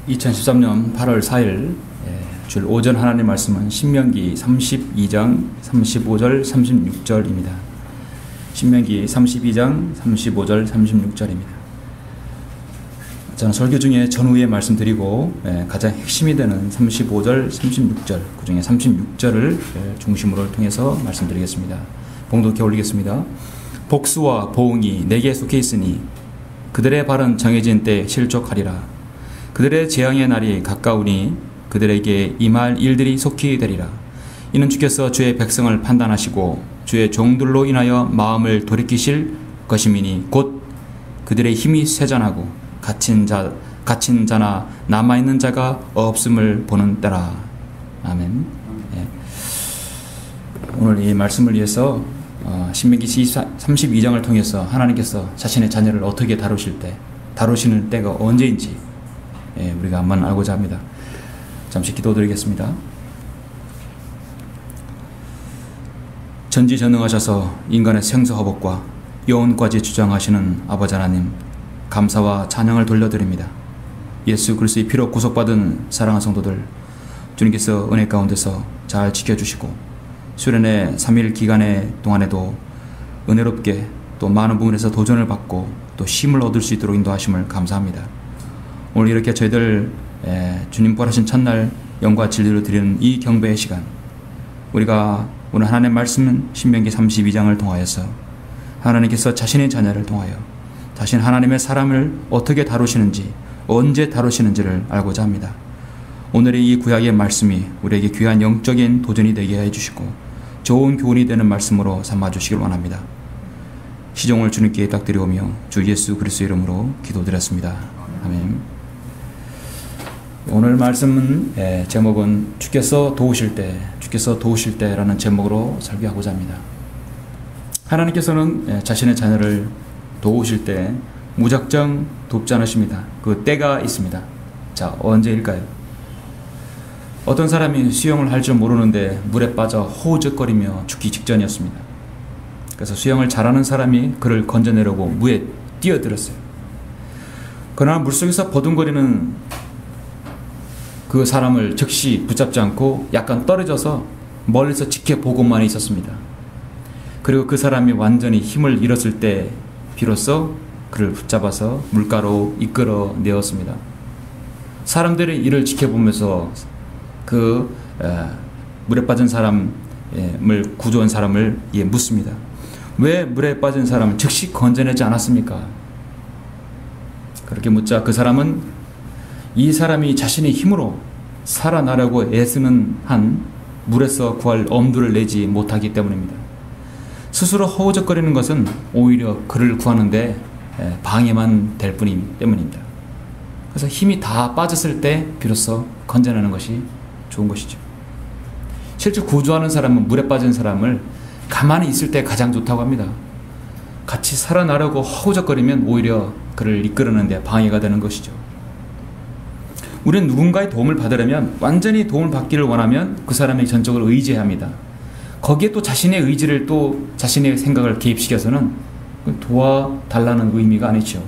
2013년 8월 4일 주일 오전 하나님 말씀은 신명기 32장 35절 36절입니다. 신명기 32장 35절 36절입니다. 저는 설교 중에 전후에 말씀드리고 가장 핵심이 되는 35절 36절 그 중에 36절을 중심으로 통해서 말씀드리겠습니다. 봉독해 올리겠습니다. 복수와 보응이 내게 속해 있으니 그들의 발은 정해진 때에 실족하리라. 그들의 재앙의 날이 가까우니 그들에게 임할 일들이 속히 되리라. 이는 주께서 주의 백성을 판단하시고 주의 종들로 인하여 마음을 돌이키실 것임이니 곧 그들의 힘이 쇠잔하고 갇힌 자나 남아있는 자가 없음을 보는 때라. 아멘. 오늘 이 말씀을 위해서 신명기 32장을 통해서 하나님께서 자신의 자녀를 어떻게 다루시는 때가 언제인지 우리가 한번 알고자 합니다. 잠시 기도드리겠습니다. 전지전능하셔서 인간의 생사화복과 영혼까지 주장하시는 아버지 하나님, 감사와 찬양을 돌려드립니다. 예수 그리스도의 피로 구속받은 사랑하는 성도들, 주님께서 은혜 가운데서 잘 지켜주시고 수련의 3일 기간의 동안에도 은혜롭게 또 많은 부분에서 도전을 받고 또 힘을 얻을 수 있도록 인도하심을 감사합니다. 오늘 이렇게 저희들 주님 부활하신 첫날 영과 진리를 드리는 이 경배의 시간, 우리가 오늘 하나님의 말씀은 신명기 32장을 통하여서 하나님께서 자신의 자녀를 통하여 자신 하나님의 사람을 어떻게 다루시는지, 언제 다루시는지를 알고자 합니다. 오늘의 이 구약의 말씀이 우리에게 귀한 영적인 도전이 되게 해주시고 좋은 교훈이 되는 말씀으로 삼아주시길 원합니다. 시종을 주님께 부탁드리오며 주 예수 그리스도 이름으로 기도드렸습니다. 아멘. 오늘 말씀은 제목은 주께서 도우실 때라는 제목으로 설교하고자 합니다. 하나님께서는 자신의 자녀를 도우실 때 무작정 돕지 않으십니다. 그 때가 있습니다. 자, 언제일까요? 어떤 사람이 수영을 할 줄 모르는데 물에 빠져 호우적거리며 죽기 직전이었습니다. 그래서 수영을 잘하는 사람이 그를 건져내려고 물에 뛰어들었어요. 그러나 물속에서 버둥거리는 그 사람을 즉시 붙잡지 않고 약간 떨어져서 멀리서 지켜보고만 있었습니다. 그리고 그 사람이 완전히 힘을 잃었을 때 비로소 그를 붙잡아서 물가로 이끌어내었습니다. 사람들이 이를 지켜보면서 그 물에 빠진 사람을 구조한 사람을 묻습니다. 왜 물에 빠진 사람을 즉시 건져내지 않았습니까? 그렇게 묻자 그 사람은 이 사람이 자신의 힘으로 살아나려고 애쓰는 한 물에서 구할 엄두를 내지 못하기 때문입니다. 스스로 허우적거리는 것은 오히려 그를 구하는데 방해만 될 뿐이기 때문입니다. 그래서 힘이 다 빠졌을 때 비로소 건져내는 것이 좋은 것이죠. 실제 구조하는 사람은 물에 빠진 사람을 가만히 있을 때 가장 좋다고 합니다. 같이 살아나려고 허우적거리면 오히려 그를 이끌어내는데 방해가 되는 것이죠. 우리는 누군가의 도움을 받으려면, 완전히 도움을 받기를 원하면 그 사람에게 전적으로 의지해야 합니다. 거기에 또 자신의 의지를 또 자신의 생각을 개입시켜서는 도와달라는 의미가 아니죠.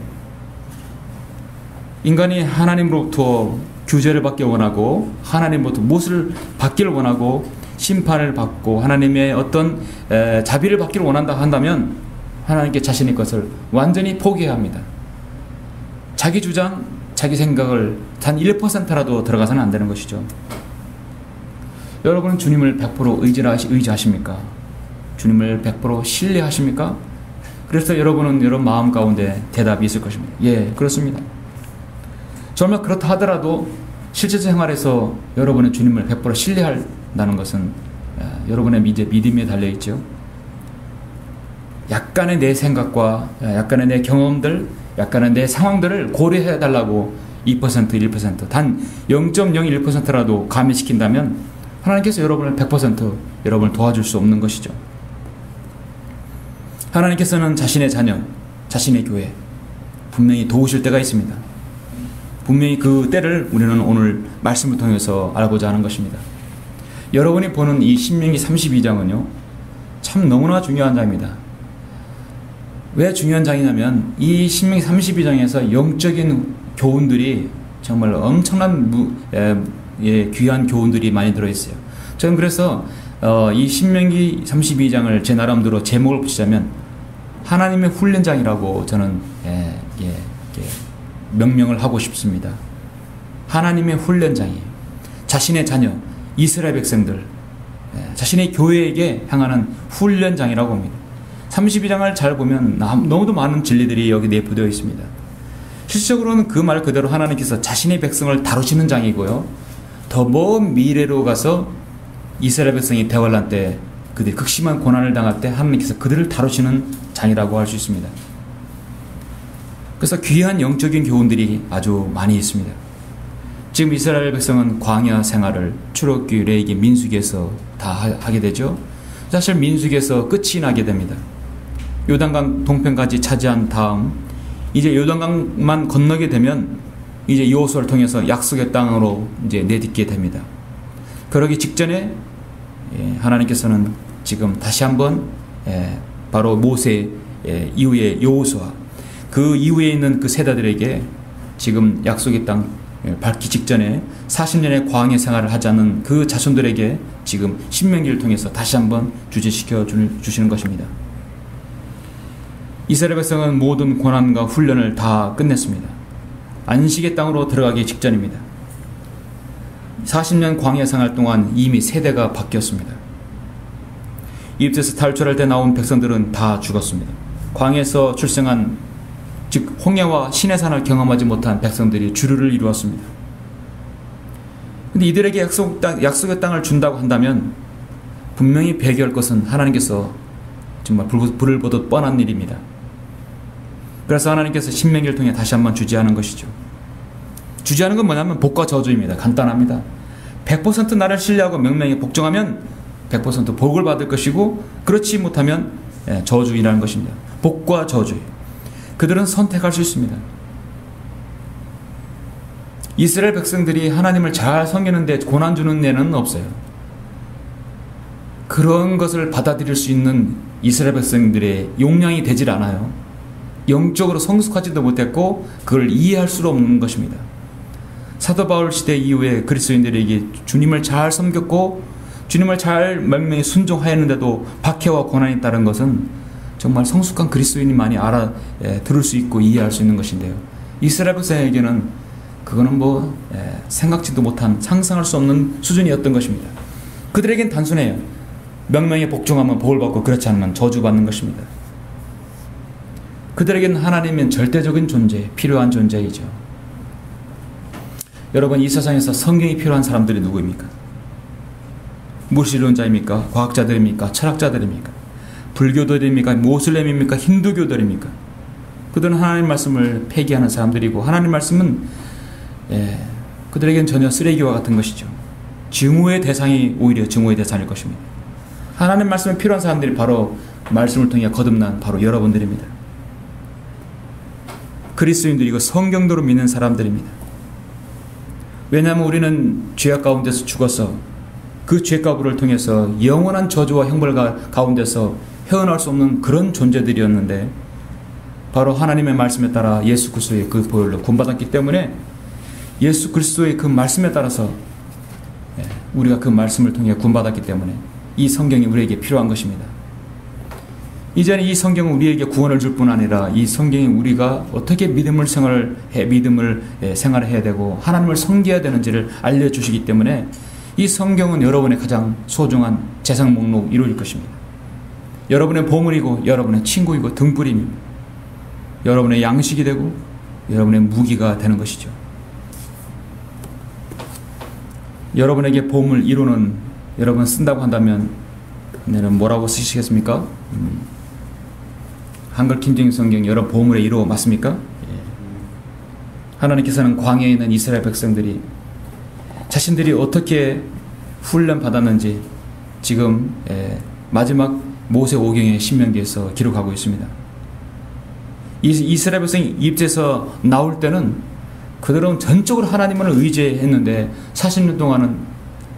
인간이 하나님으로부터 규제를 받기 원하고 하나님으로부터 무엇을 받기를 원하고 심판을 받고 하나님의 어떤 자비를 받기를 원한다 한다면 하나님께 자신의 것을 완전히 포기해야 합니다. 자기 주장, 자기 생각을 단 1%라도 들어가서는 안 되는 것이죠. 여러분은 주님을 100% 의지하십니까? 주님을 100% 신뢰하십니까? 그래서 여러분은 여러분 마음 가운데 대답이 있을 것입니다. 예, 그렇습니다. 정말 그렇다 하더라도 실제 생활에서 여러분은 주님을 100% 신뢰한다는 것은 여러분의 믿음에 달려있죠. 약간의 내 생각과 약간의 내 경험들, 약간의 내 상황들을 고려해달라고 2%, 1%, 단 0.01%라도 가미시킨다면 하나님께서 여러분을 100% 여러분을 도와줄 수 없는 것이죠. 하나님께서는 자신의 자녀, 자신의 교회 분명히 도우실 때가 있습니다. 분명히 그 때를 우리는 오늘 말씀을 통해서 알고자 하는 것입니다. 여러분이 보는 이 신명기 32장은요 참 너무나 중요한 장입니다. 왜 중요한 장이냐면 이 신명기 32장에서 영적인 교훈들이 정말 엄청난 귀한 교훈들이 많이 들어있어요. 저는 그래서 이 신명기 32장을 제 나름대로 제목을 붙이자면 하나님의 훈련장이라고 저는 명명을 하고 싶습니다. 하나님의 훈련장이에요. 자신의 자녀, 이스라엘 백성들, 자신의 교회에게 향하는 훈련장이라고 합니다. 32장을 잘 보면 너무도 많은 진리들이 여기 내포되어 있습니다. 실질적으로는 그 말 그대로 하나님께서 자신의 백성을 다루시는 장이고요. 더 먼 미래로 가서 이스라엘 백성이 대환란 때 그들이 극심한 고난을 당할 때 하나님께서 그들을 다루시는 장이라고 할 수 있습니다. 그래서 귀한 영적인 교훈들이 아주 많이 있습니다. 지금 이스라엘 백성은 광야 생활을 출애굽기, 레위기, 민수기에서 다 하게 되죠. 사실 민수기에서 끝이 나게 됩니다. 요단강 동편까지 차지한 다음 이제 요단강만 건너게 되면 이제 여호수아를 통해서 약속의 땅으로 이제 내딛게 됩니다. 그러기 직전에 하나님께서는 지금 다시 한번 바로 모세 이후에 여호수아 그 이후에 있는 그 세대들에게 지금 약속의 땅 밟기 직전에 40년의 광야 생활을 하지 않는 그 자손들에게 지금 신명기를 통해서 다시 한번 주제시켜 주시는 것입니다. 이스라엘 백성은 모든 고난과 훈련을 다 끝냈습니다. 안식의 땅으로 들어가기 직전입니다. 40년 광야 생활 동안 이미 세대가 바뀌었습니다. 이집트에서 탈출할 때 나온 백성들은 다 죽었습니다. 광야에서 출생한 즉 홍해와 시내산을 경험하지 못한 백성들이 주류를 이루었습니다. 그런데 이들에게 약속의 땅을 준다고 한다면 분명히 배교할 것은 하나님께서 정말 불을 보듯 뻔한 일입니다. 그래서 하나님께서 신명기를 통해 다시 한번 주지하는 것이죠. 주지하는 건 뭐냐면 복과 저주입니다. 간단합니다. 100% 나를 신뢰하고 명명에 복종하면 100% 복을 받을 것이고 그렇지 못하면 저주이라는 것입니다. 복과 저주예요. 그들은 선택할 수 있습니다. 이스라엘 백성들이 하나님을 잘 섬기는데 고난 주는 예는 없어요. 그런 것을 받아들일 수 있는 이스라엘 백성들의 용량이 되질 않아요. 영적으로 성숙하지도 못했고 그걸 이해할 수 없는 것입니다. 사도 바울 시대 이후에 그리스도인들에게 주님을 잘 섬겼고 주님을 잘 명명에 순종하였는데도 박해와 고난이 따른 것은 정말 성숙한 그리스도인이 들을 수 있고 이해할 수 있는 것인데요. 이스라엘 백성에게는 그거는 생각지도 못한 상상할 수 없는 수준이었던 것입니다. 그들에겐 단순해요. 명명에 복종하면 복을 받고 그렇지 않으면 저주받는 것입니다. 그들에게는 하나님은 절대적인 존재, 필요한 존재이죠. 여러분, 이 세상에서 성경이 필요한 사람들이 누구입니까? 무신론자입니까? 과학자들입니까? 철학자들입니까? 불교도입니까? 모슬렘입니까? 힌두교들입니까? 그들은 하나님 말씀을 폐기하는 사람들이고 하나님 말씀은 그들에겐 전혀 쓰레기와 같은 것이죠. 증오의 대상이 오히려 증오의 대상일 것입니다. 하나님 말씀이 필요한 사람들이 바로 말씀을 통해 거듭난 바로 여러분들입니다. 그리스도인들이고 성경도로 믿는 사람들입니다. 왜냐하면 우리는 죄악 가운데서 죽어서 그 죄가부를 통해서 영원한 저주와 형벌 가운데서 헤어날 수 없는 그런 존재들이었는데 바로 하나님의 말씀에 따라 예수 그리스도의 그 보혈로 구원받았기 때문에 예수 그리스도의 그 말씀에 따라서 우리가 그 말씀을 통해 구원받았기 때문에 이 성경이 우리에게 필요한 것입니다. 이제는 이 성경은 우리에게 구원을 줄 뿐 아니라 이 성경이 우리가 어떻게 믿음을 생활해야 되고 하나님을 섬겨야 되는지를 알려주시기 때문에 이 성경은 여러분의 가장 소중한 재산 목록 이루어질 것입니다. 여러분의 보물이고 여러분의 친구이고 등불입니다. 여러분의 양식이 되고 여러분의 무기가 되는 것이죠. 여러분에게 보물 1호는 여러분 쓴다고 한다면 내는 뭐라고 쓰시겠습니까? 한글 킹제임스 성경 여러분 보물의 1호 맞습니까? 하나님께서는 광야에 있는 이스라엘 백성들이 자신들이 어떻게 훈련 받았는지 지금 마지막 모세오경의 신명기에서 기록하고 있습니다. 이스라엘 백성이 이집트에서 나올 때는 그들은 전적으로 하나님을 의지했는데 40년 동안은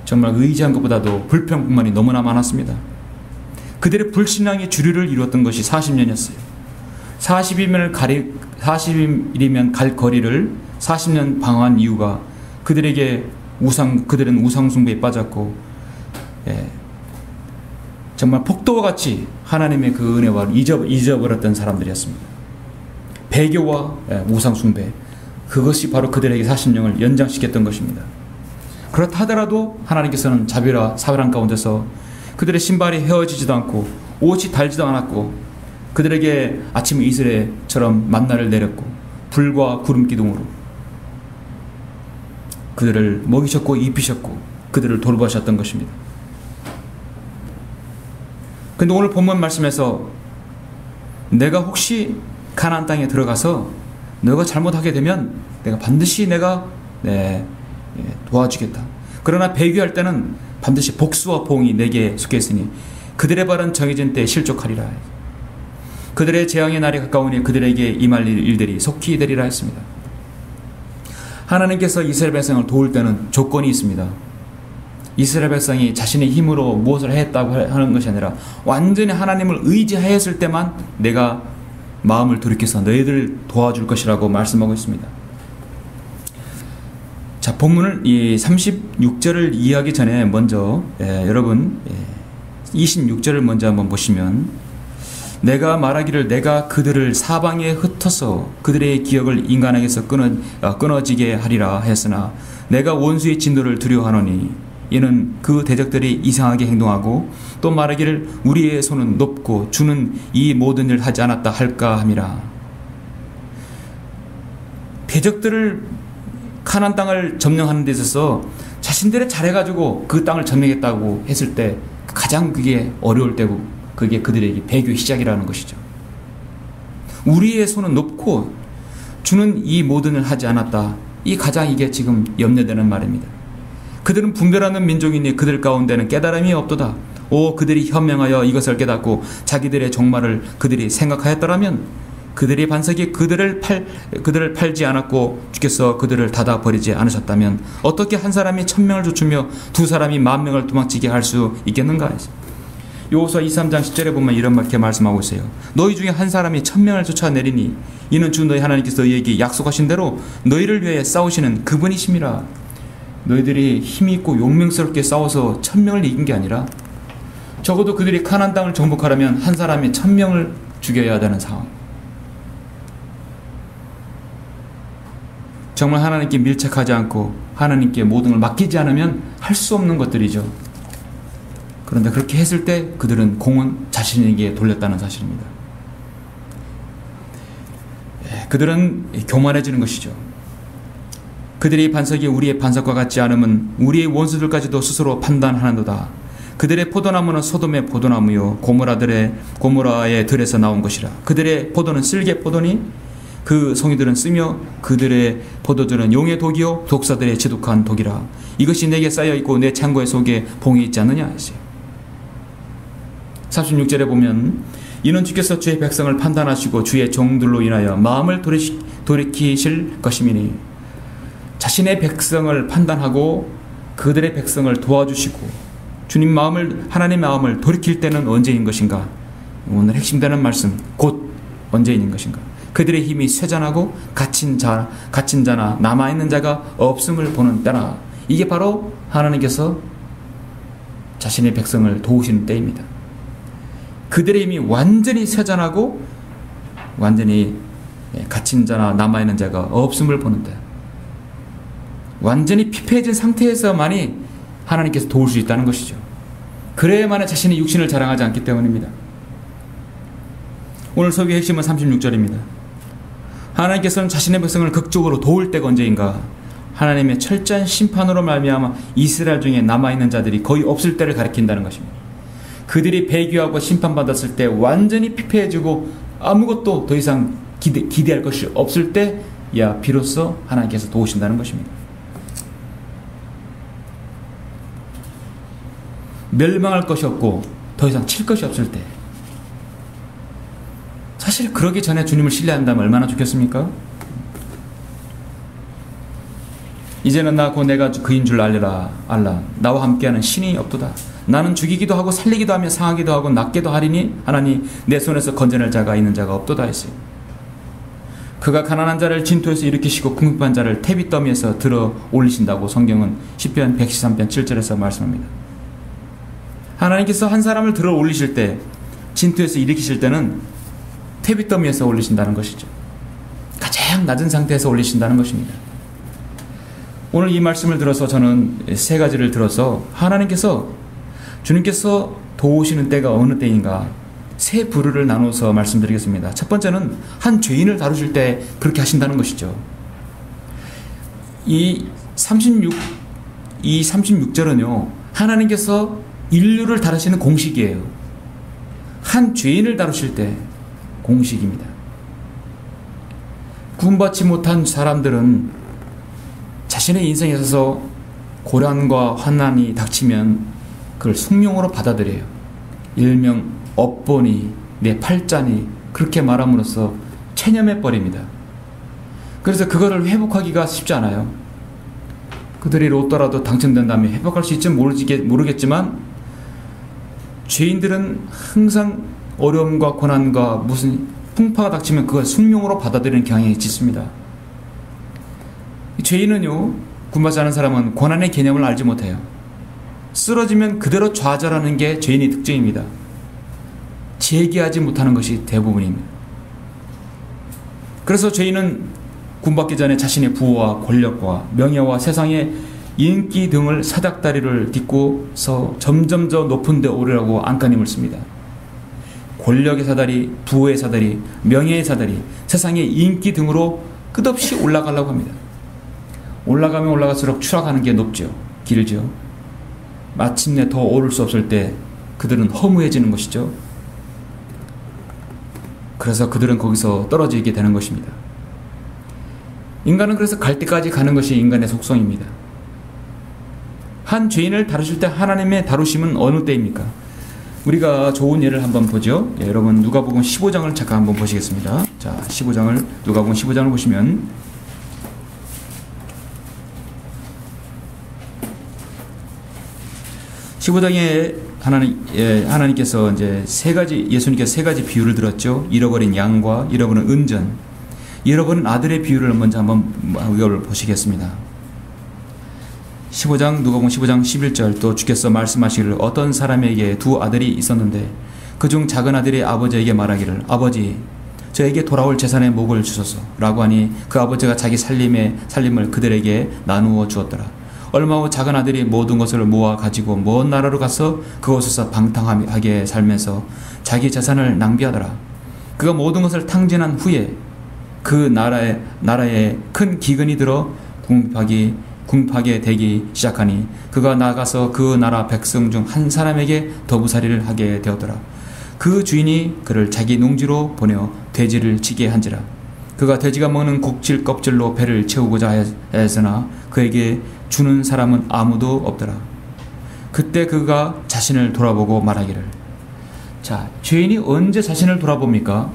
정말 의지한 것보다도 불평뿐만이 너무나 많았습니다. 그들의 불신앙의 주류를 이루었던 것이 40년이었어요. 40일이면 갈 거리를 40년 방황한 이유가 그들은 우상 숭배에 빠졌고, 정말 폭도와 같이 하나님의 그 은혜와 잊어버렸던 사람들이었습니다. 배교와 우상 숭배, 그것이 바로 그들에게 40년을 연장시켰던 것입니다. 그렇다 하더라도 하나님께서는 자비와 사랑 가운데서 그들의 신발이 헤어지지도 않고 옷이 닳지도 않았고, 그들에게 아침 이슬에처럼 만나를 내렸고 불과 구름 기둥으로 그들을 먹이셨고 입히셨고 그들을 돌보셨던 것입니다. 근데 오늘 본문 말씀에서 내가 혹시 가나안 땅에 들어가서 너가 잘못하게 되면 내가 반드시 도와주겠다. 그러나 배교할 때는 반드시 복수와 보응이 내게 속해 있으니 그들의 발은 정해진 때에 실족하리라. 그들의 재앙의 날이 가까우니 그들에게 임할 일들이 속히 되리라 했습니다. 하나님께서 이스라엘 백성을 도울 때는 조건이 있습니다. 이스라엘 백성이 자신의 힘으로 무엇을 했다고 하는 것이 아니라 완전히 하나님을 의지하였을 때만 내가 마음을 돌이켜서 너희들을 도와줄 것이라고 말씀하고 있습니다. 자, 본문을 이 36절을 이해하기 전에 먼저 여러분 26절을 먼저 한번 보시면, 내가 말하기를 내가 그들을 사방에 흩어서 그들의 기억을 인간에게서 끊어지게 하리라 했으나 내가 원수의 진노를 두려워하노니 이는 그 대적들이 이상하게 행동하고 또 말하기를 우리의 손은 높고 주는 이 모든 일을 하지 않았다 할까 함이라. 대적들을 가나안 땅을 점령하는 데 있어서 자신들이 잘해가지고 그 땅을 점령했다고 했을 때 가장 그게 어려울 때고, 그게 그들에게 배교의 시작이라는 것이죠. 우리의 손은 높고 주는 이 모든 일을 하지 않았다. 이 가장 이게 지금 염려되는 말입니다. 그들은 분별하는 민족이니 그들 가운데는 깨달음이 없도다. 그들이 현명하여 이것을 깨닫고 자기들의 종말을 그들이 생각하였더라면 그들의 반석이 그들을 팔지 않았고 주께서 그들을 닫아 버리지 않으셨다면 어떻게 한 사람이 1000명을 쫓으며 두 사람이 10,000명을 도망치게 할 수 있겠는가? 여호수아 23장 10절에 보면 이렇게 말씀하고 있어요. 너희 중에 한 사람이 1000명을 쫓아내리니 이는 주 너희 하나님께서 너희에게 약속하신 대로 너희를 위해 싸우시는 그분이심이라. 너희들이 힘있고 용맹스럽게 싸워서 1000명을 이긴 게 아니라 적어도 그들이 가나안 땅을 정복하려면 한 사람이 1000명을 죽여야 하는 상황. 정말 하나님께 밀착하지 않고 하나님께 모든 걸 맡기지 않으면 할 수 없는 것들이죠. 그런데 그렇게 했을 때 그들은 공은 자신에게 돌렸다는 사실입니다. 그들은 교만해지는 것이죠. 그들의 반석이 우리의 반석과 같지 않으면 우리의 원수들까지도 스스로 판단하는도다. 그들의 포도나무는 소돔의 포도나무요 고모라의 들에서 나온 것이라. 그들의 포도는 쓸개 포도니 그 송이들은 쓰며 그들의 포도주는 용의 독이요 독사들의 지독한 독이라. 이것이 내게 쌓여있고 내 창고의 속에 봉이 있지 않느냐 하시오. 36절에 보면 이는 주께서 주의 백성을 판단하시고 주의 종들로 인하여 마음을 돌이키실 것이미니, 자신의 백성을 판단하고 그들의 백성을 도와주시고 하나님의 마음을 돌이킬 때는 언제인 것인가? 오늘 핵심되는 말씀, 곧 언제인 것인가? 그들의 힘이 쇠잔하고 갇힌 자나 남아있는 자가 없음을 보는 때나. 이게 바로 하나님께서 자신의 백성을 도우시는 때입니다. 그들의 힘이 완전히 쇠잔하고 완전히 갇힌 자나 남아있는 자가 없음을 보는 때, 완전히 피폐해진 상태에서만이 하나님께서 도울 수 있다는 것이죠. 그래야만 자신의 육신을 자랑하지 않기 때문입니다. 오늘 설교의 핵심은 36절입니다. 하나님께서는 자신의 백성을 극적으로 도울 때가 언제인가? 하나님의 철저한 심판으로 말미암아 이스라엘 중에 남아있는 자들이 거의 없을 때를 가리킨다는 것입니다. 그들이 배교하고 심판받았을 때 완전히 피폐해지고 아무것도 더 이상 기대할 것이 없을 때야 비로소 하나님께서 도우신다는 것입니다. 멸망할 것이 없고 더 이상 칠 것이 없을 때, 사실 그러기 전에 주님을 신뢰한다면 얼마나 좋겠습니까? 이제는 나 곧 내가 그인 줄 알라. 나와 함께하는 신이 없도다. 나는 죽이기도 하고 살리기도 하며 상하기도 하고 낫게도 하리니 하나니 내 손에서 건져낼 자가 있는 자가 없도다 했어요. 그가 가난한 자를 진토에서 일으키시고 궁핍한 자를 태빗더미에서 들어 올리신다고 성경은 시편 113편 7절에서 말씀합니다. 하나님께서 한 사람을 들어 올리실 때, 진토에서 일으키실 때는 태빗더미에서 올리신다는 것이죠. 가장 낮은 상태에서 올리신다는 것입니다. 오늘 이 말씀을 들어서 저는 세 가지를 들어서 주님께서 도우시는 때가 어느 때인가 세 부류를 나눠서 말씀드리겠습니다. 첫 번째는 한 죄인을 다루실 때 그렇게 하신다는 것이죠. 이 36절은요, 하나님께서 인류를 다루시는 공식이에요. 한 죄인을 다루실 때 공식입니다. 구원받지 못한 사람들은 자신의 인생에 있어서 고난과 환난이 닥치면 그걸 숙명으로 받아들여요. 일명 업보니 내 팔자니 그렇게 말함으로써 체념해 버립니다. 그래서 그거를 회복하기가 쉽지 않아요. 그들이 로또라도 당첨된다면 회복할 수 있을지 모르겠지만 죄인들은 항상 어려움과 고난과 무슨 풍파가 닥치면 그걸 숙명으로 받아들이는 경향이 짙습니다. 죄인은요, 구원받지 않은 사람은 고난의 개념을 알지 못해요. 쓰러지면 그대로 좌절하는 게 죄인의 특징입니다. 재기하지 못하는 것이 대부분입니다. 그래서 죄인은 구원받기 전에 자신의 부와 권력과 명예와 세상의 인기 등을 사닥다리를 딛고서 점점 더 높은 데 오르라고 안간힘을 씁니다. 권력의 사다리, 부의 사다리, 명예의 사다리, 세상의 인기 등으로 끝없이 올라가려고 합니다. 올라가면 올라갈수록 추락하는 게 높죠. 길죠. 마침내 더 오를 수 없을 때 그들은 허무해지는 것이죠. 그래서 그들은 거기서 떨어지게 되는 것입니다. 인간은 그래서 갈 때까지 가는 것이 인간의 속성입니다. 한 죄인을 다루실 때 하나님의 다루심은 어느 때입니까? 우리가 좋은 예를 한번 보죠. 예, 여러분 누가복음 15장을 잠깐 한번 보시겠습니다. 자, 누가복음 15장을 보시면 15장에 하나님께서 이제 예수님께서 세 가지 비유를 들었죠. 잃어버린 양과 잃어버린 은전, 잃어버린 아들의 비유를 먼저 한번 이걸 보시겠습니다. 15장 누가복음 15장 11절 또 주께서 말씀하시기를 어떤 사람에게 두 아들이 있었는데 그중 작은 아들이 아버지에게 말하기를 아버지 저에게 돌아올 재산의 목을 주소서 라고 하니 그 아버지가 자기 살림을 그들에게 나누어 주었더라. 얼마 후 작은 아들이 모든 것을 모아 가지고 먼 나라로 가서 그곳에서 방탕하게 살면서 자기 재산을 낭비하더라. 그가 모든 것을 탕진한 후에 그 나라에 큰 기근이 들어 궁핍하게 되기 시작하니 그가 나가서 그 나라 백성 중 한 사람에게 더부살이를 하게 되었더라. 그 주인이 그를 자기 농지로 보내어 돼지를 치게 한지라. 그가 돼지가 먹는 곡질 껍질로 배를 채우고자 했으나 그에게 주는 사람은 아무도 없더라. 그때 그가 자신을 돌아보고 말하기를. 자, 죄인이 언제 자신을 돌아봅니까?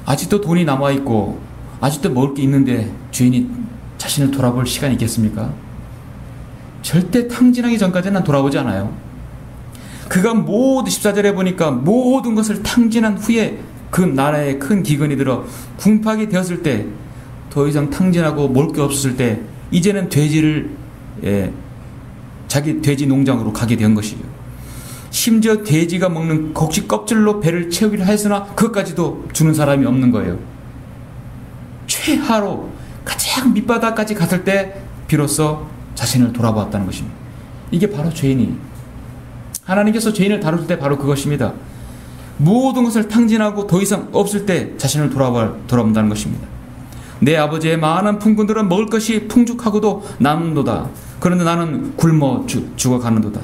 아직도 돈이 남아있고 아직도 먹을 게 있는데 죄인이 자신을 돌아볼 시간이 있겠습니까? 절대 탕진하기 전까지는 난 돌아보지 않아요. 그가 모두 14절에 보니까 모든 것을 탕진한 후에 그 나라에 큰 기근이 들어 궁핍하게 되었을 때 더 이상 탕진하고 먹을 게 없었을 때 이제는 돼지를 자기 돼지 농장으로 가게 된 것이죠. 심지어 돼지가 먹는 곡식 껍질로 배를 채우기를 했으나 그것까지도 주는 사람이 없는 거예요. 최하로 가장 밑바닥까지 갔을 때 비로소 자신을 돌아보았다는 것입니다. 이게 바로 죄인이 하나님께서 죄인을 다룰 때 바로 그것입니다. 모든 것을 탕진하고 더 이상 없을 때 자신을 돌아본다는 것입니다. 내 아버지의 많은 품꾼들은 먹을 것이 풍족하고도 남는도다. 그런데 나는 굶어 죽어가는도다.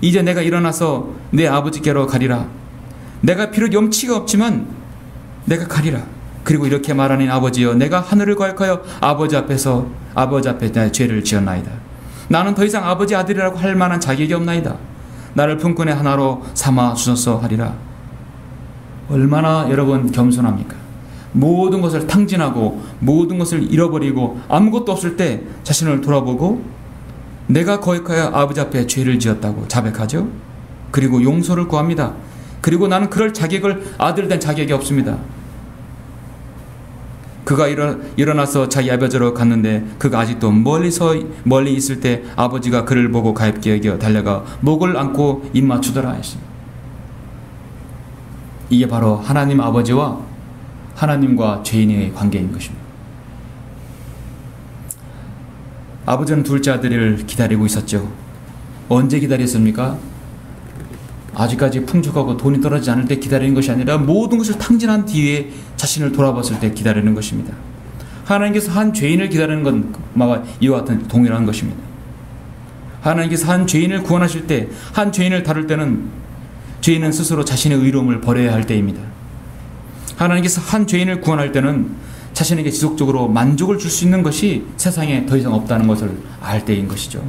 이제 내가 일어나서 내 아버지께로 가리라. 내가 비록 염치가 없지만 내가 가리라. 그리고 이렇게 말하니 아버지여 내가 하늘을 거역하여 아버지 앞에 내 죄를 지었나이다. 나는 더 이상 아버지 아들이라고 할 만한 자격이 없나이다. 나를 품꾼의 하나로 삼아 주소서 하리라. 얼마나 여러분 겸손합니까? 모든 것을 탕진하고 모든 것을 잃어버리고 아무것도 없을 때 자신을 돌아보고 내가 거역하여 아버지 앞에 죄를 지었다고 자백하죠. 그리고 용서를 구합니다. 그리고 나는 그럴 자격을 아들 된 자격이 없습니다. 그가 일어나서 자기 아버지로 갔는데 그가 아직도 멀리 있을 때 아버지가 그를 보고 가엾게 여겨 달려가 목을 안고 입 맞추더라 했습니다. 이게 바로 하나님 아버지와 하나님과 죄인의 관계인 것입니다. 아버지는 둘째 아들을 기다리고 있었죠. 언제 기다렸습니까? 아직까지 풍족하고 돈이 떨어지지 않을 때 기다리는 것이 아니라 모든 것을 탕진한 뒤에 자신을 돌아봤을 때 기다리는 것입니다. 하나님께서 한 죄인을 기다리는 건 이와 같은 동일한 것입니다. 하나님께서 한 죄인을 구원하실 때, 한 죄인을 다룰 때는 죄인은 스스로 자신의 의로움을 버려야 할 때입니다. 하나님께서 한 죄인을 구원할 때는 자신에게 지속적으로 만족을 줄 수 있는 것이 세상에 더 이상 없다는 것을 알 때인 것이죠.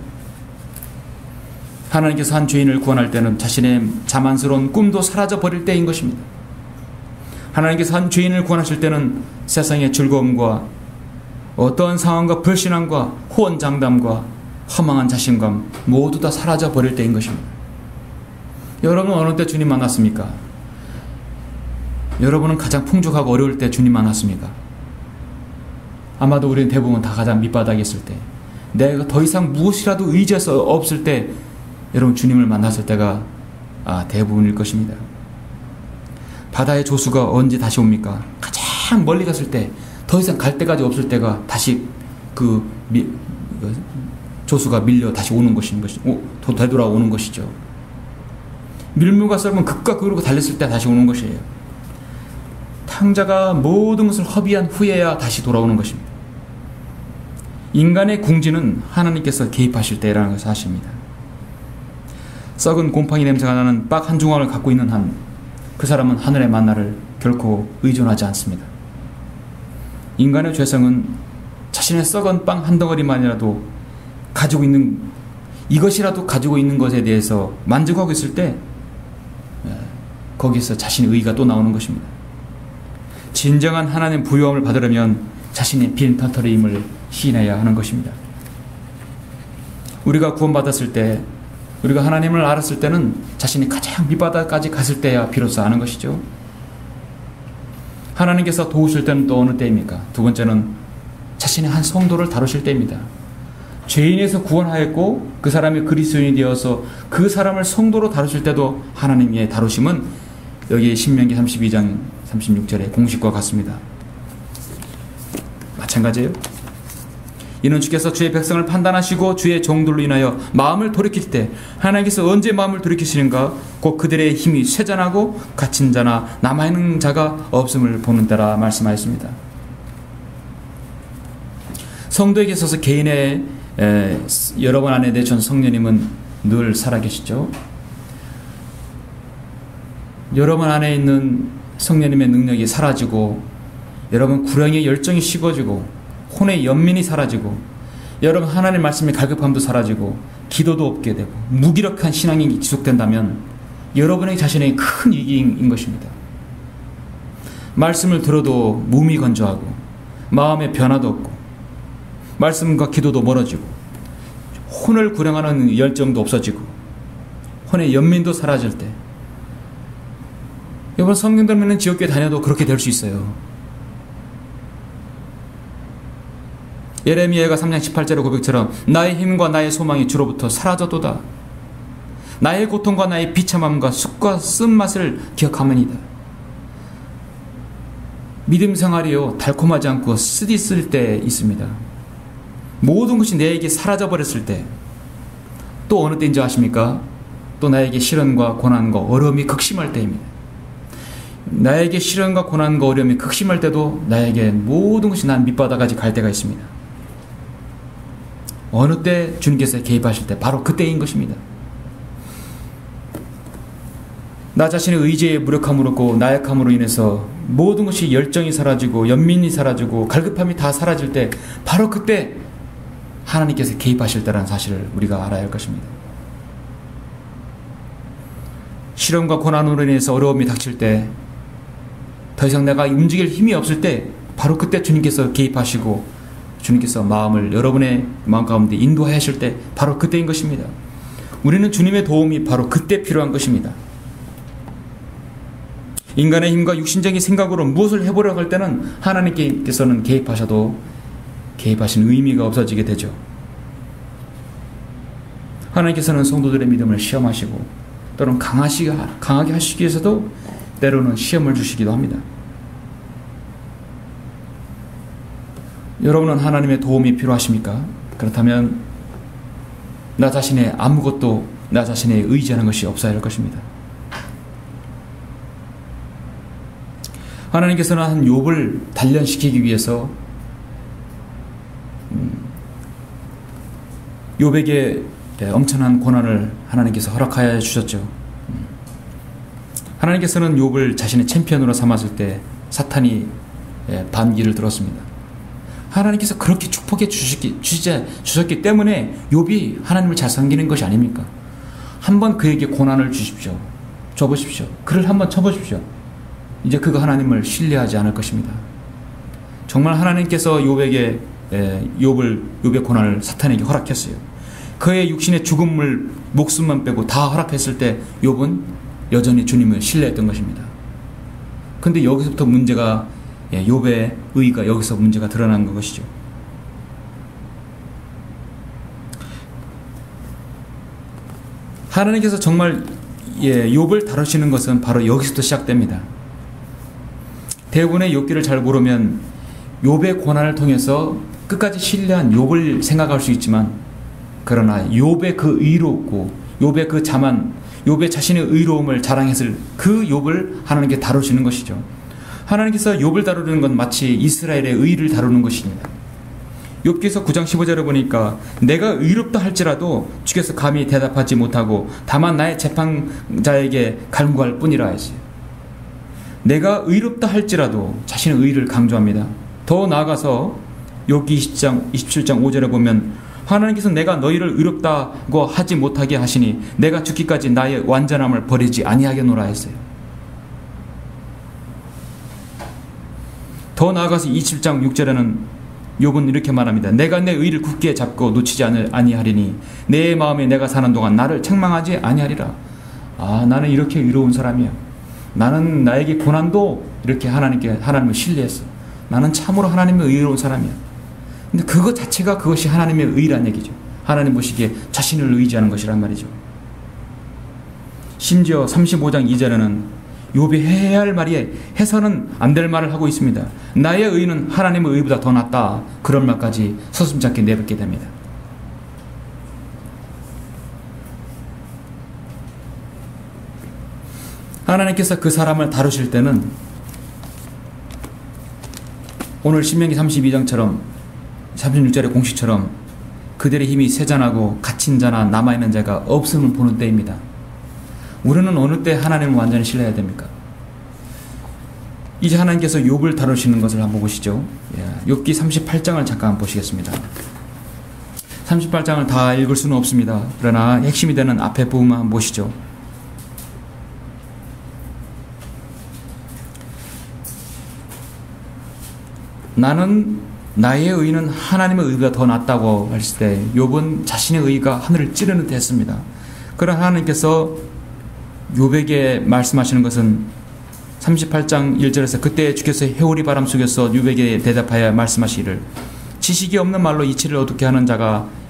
하나님께서 한 죄인을 구원할 때는 자신의 자만스러운 꿈도 사라져 버릴 때인 것입니다. 하나님께서 한 죄인을 구원하실 때는 세상의 즐거움과 어떠한 상황과 불신앙과 호언장담과 허망한 자신감 모두 다 사라져 버릴 때인 것입니다. 여러분은 어느 때 주님 만났습니까? 여러분은 가장 풍족하고 어려울 때 주님 만났습니까? 아마도 우리는 대부분 다 가장 밑바닥에 있을 때, 내가 더 이상 무엇이라도 의지할 수 없을 때 여러분 주님을 만났을 때가 대부분일 것입니다. 바다의 조수가 언제 다시 옵니까? 가장 멀리 갔을 때, 더 이상 갈 데까지 없을 때가 다시 조수가 밀려 다시 오는 것인 것이죠. 되돌아오는 것이죠. 밀물과 썰면 극과 극으로 달렸을 때 다시 오는 것이에요. 탕자가 모든 것을 허비한 후에야 다시 돌아오는 것입니다. 인간의 궁지는 하나님께서 개입하실 때라는 것을 아십니다. 썩은 곰팡이 냄새가 나는 빡 한 조각을 갖고 있는 한, 그 사람은 하늘의 만나를 결코 의존하지 않습니다. 인간의 죄성은 자신의 썩은 빵 한 덩어리만이라도 가지고 있는, 이것이라도 가지고 있는 것에 대해서 만족하고 있을 때 거기서 자신의 의의가 또 나오는 것입니다. 진정한 하나님 부요함을 받으려면 자신의 빈털터리임을 시인해야 하는 것입니다. 우리가 구원받았을 때, 우리가 하나님을 알았을 때는 자신이 가장 밑바닥까지 갔을 때야 비로소 아는 것이죠. 하나님께서 도우실 때는 또 어느 때입니까? 두 번째는 자신의 한 성도를 다루실 때입니다. 죄인에서 구원하였고 그 사람이 그리스도인이 되어서 그 사람을 성도로 다루실 때도 하나님의 다루심은 여기 신명기 32장 36절의 공식과 같습니다. 마찬가지예요. 이는 주께서 주의 백성을 판단하시고 주의 종들로 인하여 마음을 돌이킬 때, 하나님께서 언제 마음을 돌이키시는가? 곧 그들의 힘이 쇠잔하고 갇힌 자나 남아있는 자가 없음을 보는 때라 말씀하였습니다. 성도에게 있어서 개인의 여러분 안에 내준 성령님은 늘 살아계시죠. 여러분 안에 있는 성령님의 능력이 사라지고, 여러분 구령의 열정이 식어지고, 혼의 연민이 사라지고, 여러분 하나님 말씀의 갈급함도 사라지고, 기도도 없게 되고, 무기력한 신앙이 지속된다면 여러분의 자신의 큰 위기인 것입니다. 말씀을 들어도 몸이 건조하고, 마음의 변화도 없고, 말씀과 기도도 멀어지고, 혼을 구령하는 열정도 없어지고, 혼의 연민도 사라질 때, 여러분 성경 들으면 지옥교회 다녀도 그렇게 될 수 있어요. 예레미야가 3장 18절의 고백처럼 나의 힘과 나의 소망이 주로부터 사라졌도다. 나의 고통과 나의 비참함과 쑥과 쓴맛을 기억하면이다. 믿음 생활이요 달콤하지 않고 쓰디쓸 때 있습니다. 모든 것이 내게 사라져버렸을 때, 또 어느 때인지 아십니까? 또 나에게 시련과 고난과 어려움이 극심할 때입니다. 나에게 시련과 고난과 어려움이 극심할 때도 나에게 모든 것이 난 밑바닥까지 갈 때가 있습니다. 어느 때 주님께서 개입하실 때, 바로 그때인 것입니다. 나 자신의 의지에 무력함으로 나약함으로 인해서 모든 것이 열정이 사라지고 연민이 사라지고 갈급함이 다 사라질 때, 바로 그때 하나님께서 개입하실 때라는 사실을 우리가 알아야 할 것입니다. 시련과 고난으로 인해서 어려움이 닥칠 때, 더 이상 내가 움직일 힘이 없을 때, 바로 그때 주님께서 개입하시고 주님께서 마음을 여러분의 마음 가운데 인도하실 때, 바로 그때인 것입니다. 우리는 주님의 도움이 바로 그때 필요한 것입니다. 인간의 힘과 육신적인 생각으로 무엇을 해보려고 할 때는 하나님께서는 개입하셔도 개입하신 의미가 없어지게 되죠. 하나님께서는 성도들의 믿음을 시험하시고 또는 강하게 하시기 위해서도 때로는 시험을 주시기도 합니다. 여러분은 하나님의 도움이 필요하십니까? 그렇다면 나 자신의 아무것도 나 자신에 의지하는 것이 없어야 할 것입니다. 하나님께서는 한 욥을 단련시키기 위해서 욥에게 엄청난 고난을 하나님께서 허락하여 주셨죠. 하나님께서는 욥을 자신의 챔피언으로 삼았을 때 사탄이 반기를 들었습니다. 하나님께서 그렇게 축복해 주셨기 때문에 욥이 하나님을 잘 섬기는 것이 아닙니까? 한번 그에게 고난을 주십시오. 줘보십시오. 그를 한번 쳐보십시오. 이제 그가 하나님을 신뢰하지 않을 것입니다. 정말 하나님께서 욥의 고난을 사탄에게 허락했어요. 그의 육신의 죽음을 목숨만 빼고 다 허락했을 때 욥은 여전히 주님을 신뢰했던 것입니다. 근데 여기서부터 문제가 욥의 의가 여기서 문제가 드러난 것이죠. 하나님께서 정말 욥을 다루시는 것은 바로 여기서부터 시작됩니다. 대부분의 욥기를 잘 모르면 욥의 고난을 통해서 끝까지 신뢰한 욥을 생각할 수 있지만 그러나 욥의 그 의롭고 욥의 그 자만 욥의 자신의 의로움을 자랑했을 그 욥을 하나님께 다루시는 것이죠. 하나님께서 욥을 다루는 건 마치 이스라엘의 의를 다루는 것입니다. 욥기서 9장 15절에 보니까 내가 의롭다 할지라도 주께서 감히 대답하지 못하고 다만 나의 재판자에게 간구할 뿐이라 했어요. 내가 의롭다 할지라도 자신의 의를 강조합니다. 더 나아가서 욥기 27장 5절에 보면 하나님께서 내가 너희를 의롭다고 하지 못하게 하시니 내가 죽기까지 나의 완전함을 버리지 아니하겠노라 했어요. 더 나아가서 27장 6절에는 욥은 이렇게 말합니다. 내가 내 의를 굳게 잡고 놓치지 아니하리니 내 마음에 내가 사는 동안 나를 책망하지 아니하리라. 나는 이렇게 의로운 사람이야. 나는 나에게 고난도 이렇게 하나님을 신뢰했어. 나는 참으로 하나님의 의로운 사람이야. 근데 그것 자체가 그것이 하나님의 의란 얘기죠. 하나님 보시기에 자신을 의지하는 것이란 말이죠. 심지어 35장 2절에는 욥이 해야 할 말이 해서는 안 될 말을 하고 있습니다. 나의 의는 하나님의 의보다 더 낫다. 그런 말까지 서슴찮게 내뱉게 됩니다. 하나님께서 그 사람을 다루실 때는 오늘 신명기 32장처럼 36절의 공식처럼 그들의 힘이 쇠잔하고 갇힌 자나 남아있는 자가 없음을 보는 때입니다. 우리는 어느 때 하나님을 완전히 신뢰해야 됩니까? 이제 하나님께서 욥을 다루시는 것을 한번 보시죠. 욥기 38장을 잠깐 보시겠습니다. 38장을 다 읽을 수는 없습니다. 그러나 핵심이 되는 앞에 부분만 한번 보시죠. 나의 의는 하나님의 의가 더 낫다고 했을 때 욥은 자신의 의가 하늘을 찌르는 듯 했습니다. 그러나 하나님께서 욥에게 말씀하시는 것은 38장 1절에서 그때 주께서 해오리 바람 속에서 욥에게 대답하여 말씀하시기를 지식이 없는 말로 이치를 어둡게 하는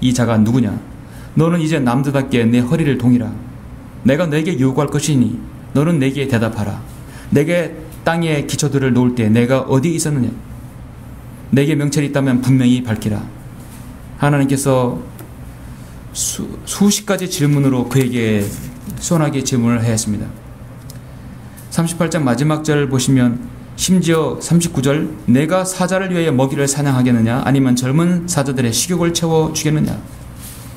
이 자가 누구냐? 너는 이제 남들답게 내 허리를 동이라. 내가 너에게 요구할 것이니 너는 내게 대답하라. 내게 땅에 기초들을 놓을 때 내가 어디에 있었느냐? 내게 명찰이 있다면 분명히 밝히라. 하나님께서 수십 가지 질문으로 그에게 수원하게 질문을 하였습니다. 38장 마지막 절을 보시면 심지어 39절 내가 사자를 위하여 먹이를 사냥하겠느냐 아니면 젊은 사자들의 식욕을 채워주겠느냐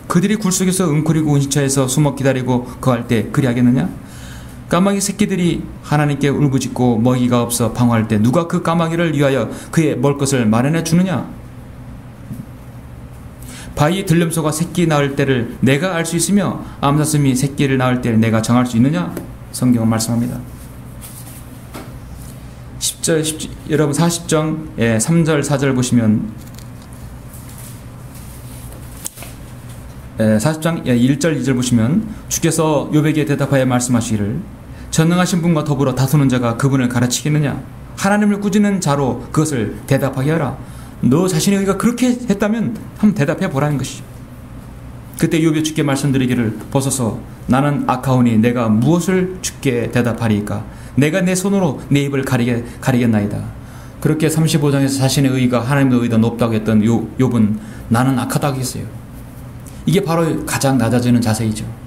그들이 굴 속에서 웅크리고 은신처에서 숨어 기다리고 거할 때 그리하겠느냐 까마귀 새끼들이 하나님께 울부짖고 먹이가 없어 방황할 때 누가 그 까마귀를 위하여 그의 먹을 것을 마련해 주느냐 바위 들름소가 새끼 낳을 때를 내가 알 수 있으며 암사슴이 새끼를 낳을 때를 내가 정할 수 있느냐 성경은 말씀합니다. 10절, 여러분 40장 3절 4절 보시면 40장 1절 2절 보시면 주께서 욥에게 대답하여 말씀하시기를 전능하신 분과 더불어 다투는 자가 그분을 가르치겠느냐? 하나님을 꾸짖는 자로 그것을 대답하게 하라. 너 자신의 의가 그렇게 했다면 한번 대답해 보라는 것이죠. 그때 욥이 주께 말씀드리기를, 보소서 나는 악하오니 내가 무엇을 주께 대답하리이까? 내가 내 손으로 내 입을 가리겠나이다. 그렇게 35장에서 자신의 의가 하나님의 의보다 높다고 했던 욥은 나는 악하다고 했어요. 이게 바로 가장 낮아지는 자세이죠.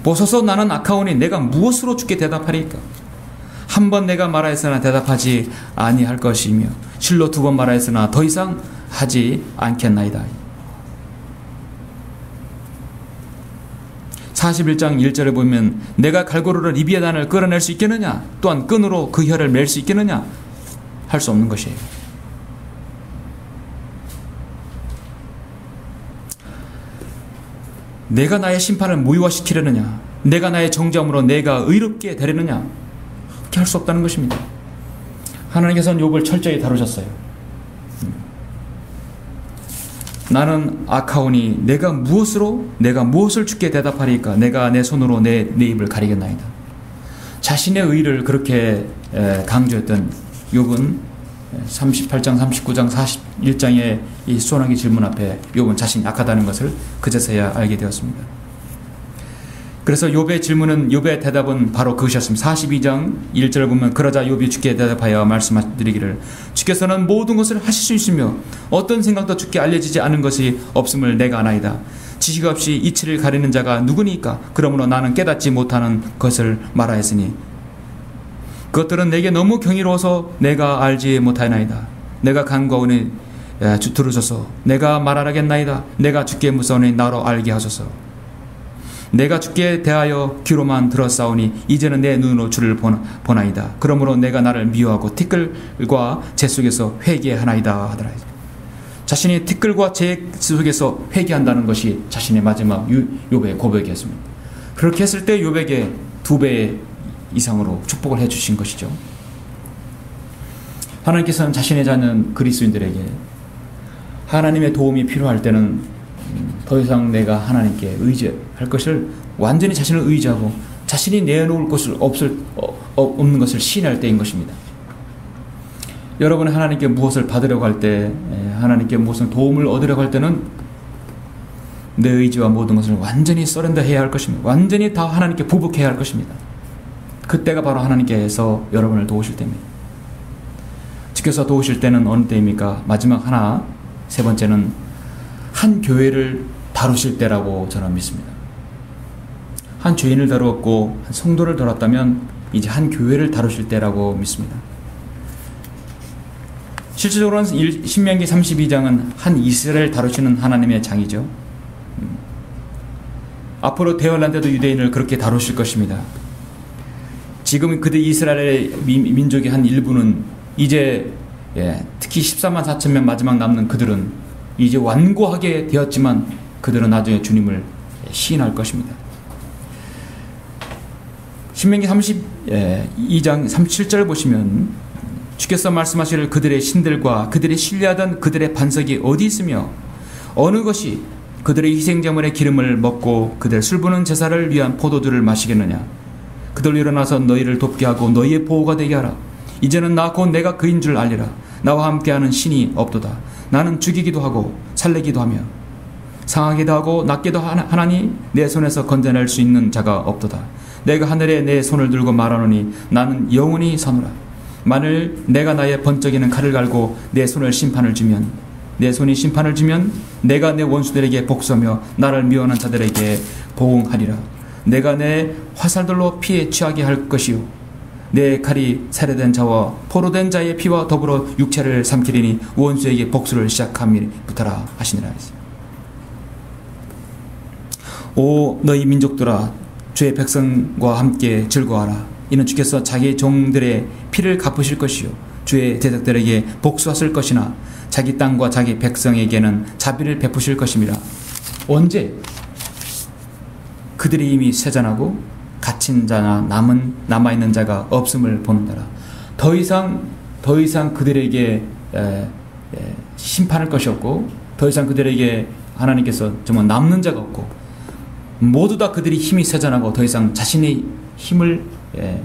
보소서 나는 악하오니 내가 무엇으로 주께 대답하리이까? 한 번 내가 말하였으나 대답하지 아니할 것이며 실로 두 번 말하였으나 더 이상 하지 않겠나이다. 41장 1절에 보면 내가 갈고리로 리비아단을 끌어낼 수 있겠느냐? 또한 끈으로 그 혀를 맬 수 있겠느냐? 할 수 없는 것이에요. 내가 나의 심판을 무효화시키려느냐? 내가 나의 정죄함으로 내가 의롭게 되려느냐? 그렇게 할 수 없다는 것입니다. 하나님께서는 욥을 철저히 다루셨어요. 나는 악하오니 내가 무엇을 주께 대답하리까? 내가 내 손으로 내 입을 가리겠나이다. 자신의 의를 그렇게 강조했던 욥은 38장, 39장, 41장의 이 소나기 질문 앞에 욥은 자신이 악하다는 것을 그제서야 알게 되었습니다. 그래서 욥의 대답은 바로 그것이었습니다. 42장 1절을 보면 그러자 욥이 주께 대답하여 말씀드리기를, 주께서는 모든 것을 하실 수 있으며 어떤 생각도 주께 알려지지 않은 것이 없음을 내가 아나이다. 지식 없이 이치를 가리는 자가 누구니까? 그러므로 나는 깨닫지 못하는 것을 말하였으니 그것들은 내게 너무 경이로워서 내가 알지 못하나이다. 내가 간구하오니 들으소서. 내가 말하라겠나이다. 내가 주께 무사오니 나로 알게 하소서. 내가 주께 대하여 귀로만 들었사오니 이제는 내 눈으로 주를 보나이다. 그러므로 내가 나를 미워하고 티끌과 재 속에서 회개하나이다 하더라. 자신이 티끌과 재 속에서 회개한다는 것이 자신의 마지막 욥의 고백이었습니다. 그렇게 했을 때 욥에게 2배 이상으로 축복을 해주신 것이죠. 하나님께서는 자신의 자녀 그리스도인들에게 하나님의 도움이 필요할 때는 더 이상 내가 하나님께 의지할 것을 완전히 자신을 의지하고 자신이 내놓을 것을 없는 것을 시인할 때인 것입니다. 여러분이 하나님께 무엇을 받으려고 할 때, 하나님께 무엇을 도움을 얻으려고 할 때는 내 의지와 모든 것을 완전히 서렌더해야 할 것입니다. 완전히 다 하나님께 부복해야 할 것입니다. 그때가 바로 하나님께서 여러분을 도우실 때입니다. 주께서 도우실 때는 어느 때입니까? 마지막 하나, 세 번째는 한 교회를 다루실 때라고 저는 믿습니다. 한 죄인을 다루었고 한 성도를 다뤘다면 이제 한 교회를 다루실 때라고 믿습니다. 실질적으로는 신명기 32장은 한 이스라엘을 다루시는 하나님의 장이죠. 앞으로 대환란 때도 유대인을 그렇게 다루실 것입니다. 지금 그들 이스라엘의 민족의 한 일부는 이제 특히 14만 4천 명 마지막 남는 그들은 이제 완고하게 되었지만 그들은 나중에 주님을 시인할 것입니다. 신명기 32장 37절 보시면 주께서 말씀하시기를 그들의 신들과 그들이 신뢰하던 그들의 반석이 어디 있으며 어느 것이 그들의 희생제물의 기름을 먹고 그들 술부는 제사를 위한 포도주를 마시겠느냐? 그들 일어나서 너희를 돕게 하고 너희의 보호가 되게 하라. 이제는 나 곧 내가 그인 줄 알리라. 나와 함께하는 신이 없도다. 나는 죽이기도 하고 살리기도 하며 상하기도 하고 낫기도 하나니 내 손에서 건져낼 수 있는 자가 없도다. 내가 하늘에 내 손을 들고 말하노니 나는 영원히 사노라. 만일 내가 나의 번쩍이는 칼을 갈고 내 손을 심판을 주면 내 손이 심판을 주면 내가 내 원수들에게 복수하며 나를 미워하는 자들에게 보응하리라. 내가 내 화살들로 피해 취하게 할 것이요 내 칼이 살해된 자와 포로된 자의 피와 더불어 육체를 삼키리니 원수에게 복수를 시작함이부터라 하시니라. 오 너희 민족들아 주의 백성과 함께 즐거워하라. 이는 주께서 자기 종들의 피를 갚으실 것이요 주의 대적들에게 복수하실 것이나 자기 땅과 자기 백성에게는 자비를 베푸실 것입니다. 언제? 그들이 이미 세잔하고 갇힌 자나 남아있는 자가 없음을 보는다라. 더 이상 그들에게 심판할 것이 없고 더 이상 그들에게 하나님께서 정말 남는 자가 없고 모두 다 그들이 힘이 세잔하고 더 이상 자신의 힘을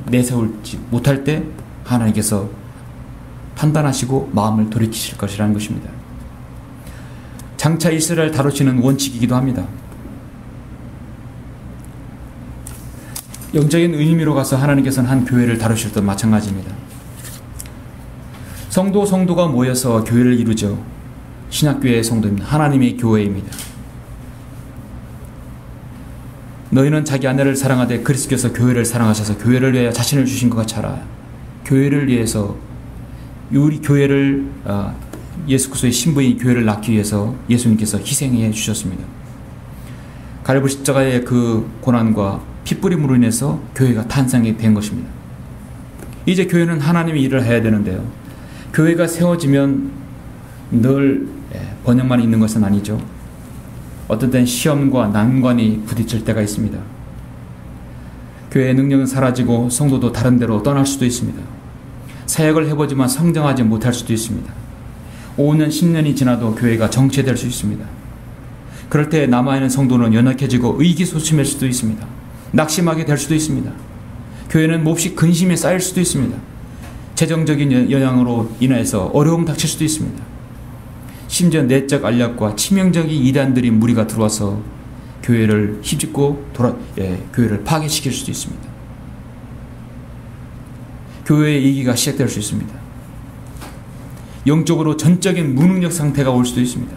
내세울지 못할 때 하나님께서 판단하시고 마음을 돌이키실 것이라는 것입니다. 장차 이스라엘 다루시는 원칙이기도 합니다. 영적인 의미로 가서 하나님께서는 한 교회를 다루실 때도 마찬가지입니다. 성도가 모여서 교회를 이루죠. 신약교회의 성도입니다. 하나님의 교회입니다. 너희는 자기 아내를 사랑하되 그리스도께서 교회를 사랑하셔서 교회를 위하여 자신을 주신 것 같이 하라. 교회를 위해서 우리 교회를 예수 그리스도의 신부인 교회를 낳기 위해서 예수님께서 희생해 주셨습니다. 갈보리 십자가의 그 고난과 핏부림으로 인해서 교회가 탄생이 된 것입니다. 이제 교회는 하나님의 일을 해야 되는데요. 교회가 세워지면 늘 번영만 있는 것은 아니죠. 어떤 때는 시험과 난관이 부딪힐 때가 있습니다. 교회의 능력은 사라지고 성도도 다른 데로 떠날 수도 있습니다. 사역을 해보지만 성장하지 못할 수도 있습니다. 5년, 10년이 지나도 교회가 정체될 수 있습니다. 그럴 때 남아있는 성도는 연약해지고 의기소침할 수도 있습니다. 낙심하게 될 수도 있습니다. 교회는 몹시 근심에 쌓일 수도 있습니다. 재정적인 영향으로 인해서 어려움 닥칠 수도 있습니다. 심지어 내적 알약과 치명적인 이단들이 무리가 들어와서 교회를 휘짓고 교회를 파괴시킬 수도 있습니다. 교회의 위기가 시작될 수 있습니다. 영적으로 전적인 무능력 상태가 올 수도 있습니다.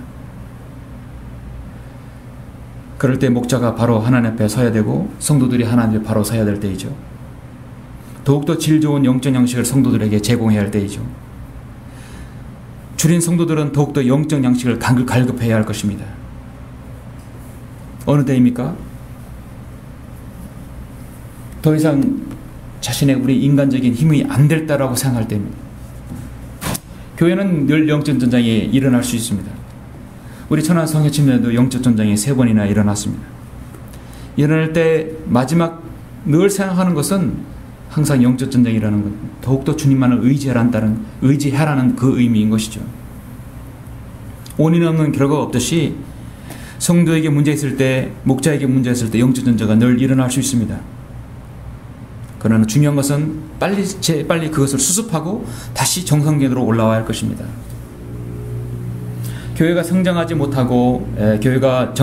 그럴 때 목자가 바로 하나님 앞에 서야 되고 성도들이 하나님 앞에 바로 서야 될 때이죠. 더욱더 질 좋은 영적 양식을 성도들에게 제공해야 할 때이죠. 줄인 성도들은 더욱더 영적 양식을 갈급해야 할 것입니다. 어느 때입니까? 더 이상 자신의 우리 인간적인 힘이 안 될 때라고 생각할 때입니다. 교회는 늘 영적 전쟁이 일어날 수 있습니다. 우리 천안 성회침례도 영적 전쟁이 3번이나 일어났습니다. 일어날 때 마지막 늘 생각하는 것은 항상 영적 전쟁이라는 것, 더욱더 주님만을 의지하라는 그 의미인 것이죠. 원인 없는 결과가 없듯이 성도에게 문제 있을 때, 목자에게 문제 있을 때 영적 전쟁가 늘 일어날 수 있습니다. 그러나 중요한 것은 빨리 그것을 수습하고 다시 정상궤도로 올라와야 할 것입니다. 교회가 성장하지 못하고 교회가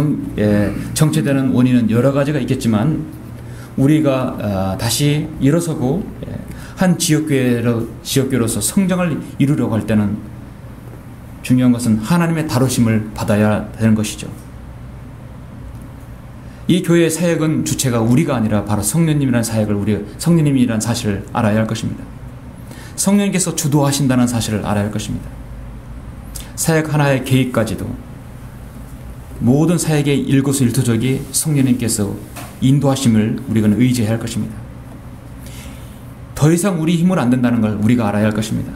정체되는 원인은 여러 가지가 있겠지만 우리가 다시 일어서고 한 지역교회로서 성장을 이루려고 할 때는 중요한 것은 하나님의 다루심을 받아야 되는 것이죠. 이 교회의 사역은 주체가 우리가 아니라 바로 성령님이라는 성령님이라는 사실을 알아야 할 것입니다. 성령님께서 주도하신다는 사실을 알아야 할 것입니다. 사역 하나의 계획까지도 모든 사역의 일거수일투족이 성령님께서 인도하심을 우리가 의지해야 할 것입니다. 더 이상 우리 힘으로 안 된다는 걸 우리가 알아야 할 것입니다.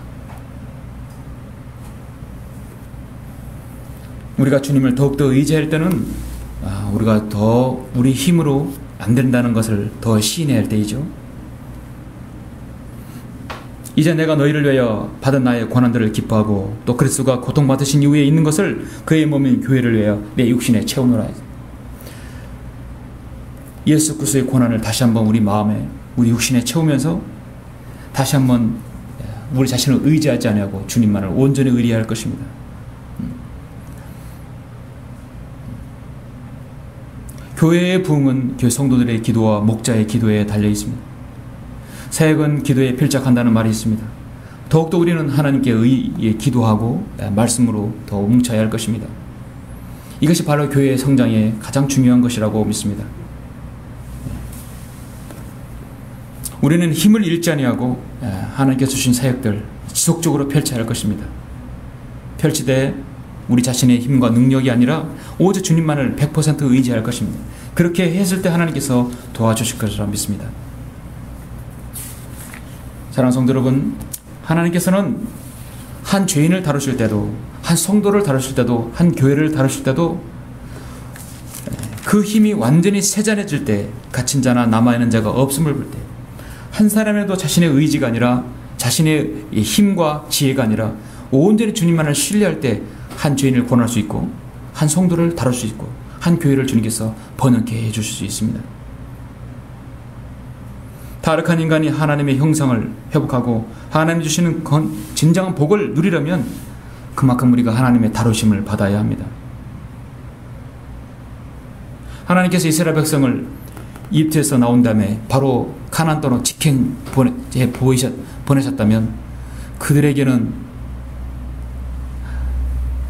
우리가 주님을 더욱더 의지할 때는 우리가 더 우리 힘으로 안 된다는 것을 더 시인해야 할 때이죠. 이제 내가 너희를 위하여 받은 나의 고난들을 기뻐하고 또 그리스도가 고통받으신 이후에 있는 것을 그의 몸인 교회를 위하여 내 육신에 채우노라. 예수 그리스도의 고난을 다시 한번 우리 마음에 우리 육신에 채우면서 다시 한번 우리 자신을 의지하지 아니하고 주님만을 온전히 의리할 것입니다. 교회의 부흥은 교회 성도들의 기도와 목자의 기도에 달려 있습니다. 사역은 기도에 필적한다는 말이 있습니다. 더욱더 우리는 하나님께 기도하고 말씀으로 더 뭉쳐야 할 것입니다. 이것이 바로 교회의 성장에 가장 중요한 것이라고 믿습니다. 우리는 힘을 잃지 아니하고 하나님께서 주신 사역들 지속적으로 펼쳐야 할 것입니다. 펼치되 우리 자신의 힘과 능력이 아니라 오직 주님만을 100% 의지할 것입니다. 그렇게 했을 때 하나님께서 도와주실 것이라 믿습니다. 사랑하는 성도 여러분, 하나님께서는 한 죄인을 다루실 때도, 한 성도를 다루실 때도, 한 교회를 다루실 때도 그 힘이 완전히 세잔해질 때, 갇힌 자나 남아있는 자가 없음을 볼 때, 한 사람에도 자신의 의지가 아니라 자신의 힘과 지혜가 아니라 온전히 주님만을 신뢰할 때 한 죄인을 구원할 수 있고 한 성도를 다룰 수 있고 한 교회를 주님께서 번영케 해주실 수 있습니다. 타락한 인간이 하나님의 형상을 회복하고 하나님 주시는 진정한 복을 누리려면 그만큼 우리가 하나님의 다루심을 받아야 합니다. 하나님께서 이스라엘 백성을 이집트에서 나온 다음에 바로 가나안 땅으로 직행 보내셨다면 그들에게는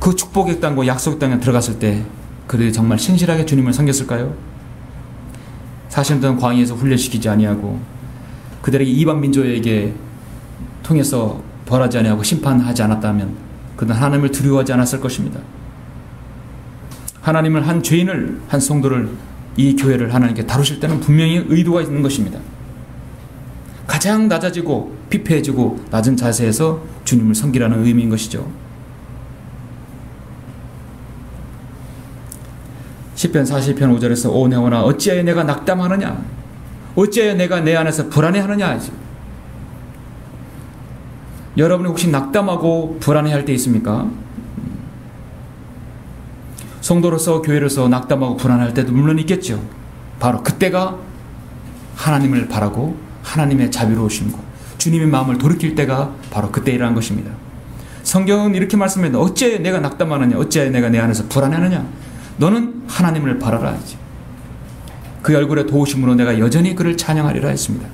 그 축복의 땅과 약속의 땅에 들어갔을 때 그들이 정말 신실하게 주님을 섬겼을까요? 40년 동안 광야에서 훈련시키지 아니하고 그들에게 이방 민족에게 통해서 벌하지 아니하고 심판하지 않았다면 그들은 하나님을 두려워하지 않았을 것입니다. 하나님을 한 죄인을, 한 성도를, 이 교회를 하나님께 다루실 때는 분명히 의도가 있는 것입니다. 가장 낮아지고 피폐해지고 낮은 자세에서 주님을 섬기라는 의미인 것이죠. 시편 40편 5절에서 오 내 영혼아 어찌하여 내가 낙담하느냐, 어찌하여 내가 내 안에서 불안해하느냐. 여러분이 혹시 낙담하고 불안해할 때 있습니까? 성도로서 교회로서 낙담하고 불안할 때도 물론 있겠죠. 바로 그때가 하나님을 바라고 하나님의 자비로우심과 주님의 마음을 돌이킬 때가 바로 그때이라는 것입니다. 성경은 이렇게 말씀합니다. 어찌하여 내가 낙담하느냐, 어찌하여 내가 내 안에서 불안해하느냐. 너는 하나님을 바라라 하지. 그 얼굴의 도우심으로 내가 여전히 그를 찬양하리라 했습니다.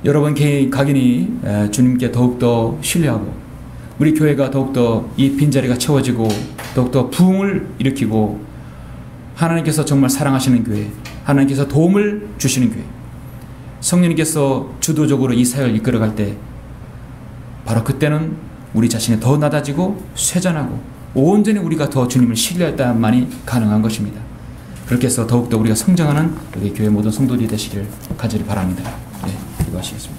여러분 각인이 주님께 더욱더 신뢰하고 우리 교회가 더욱더 이 빈자리가 채워지고 더욱더 부흥을 일으키고 하나님께서 정말 사랑하시는 교회, 하나님께서 도움을 주시는 교회, 성령님께서 주도적으로 이 사역을 이끌어갈 때 바로 그때는 우리 자신이 더 낮아지고 쇠잔하고 온전히 우리가 더 주님을 신뢰할 때만이 가능한 것입니다. 그렇게 해서 더욱더 우리가 성장하는 우리 교회 모든 성도들이 되시길 간절히 바랍니다. 네, 기도하시겠습니다.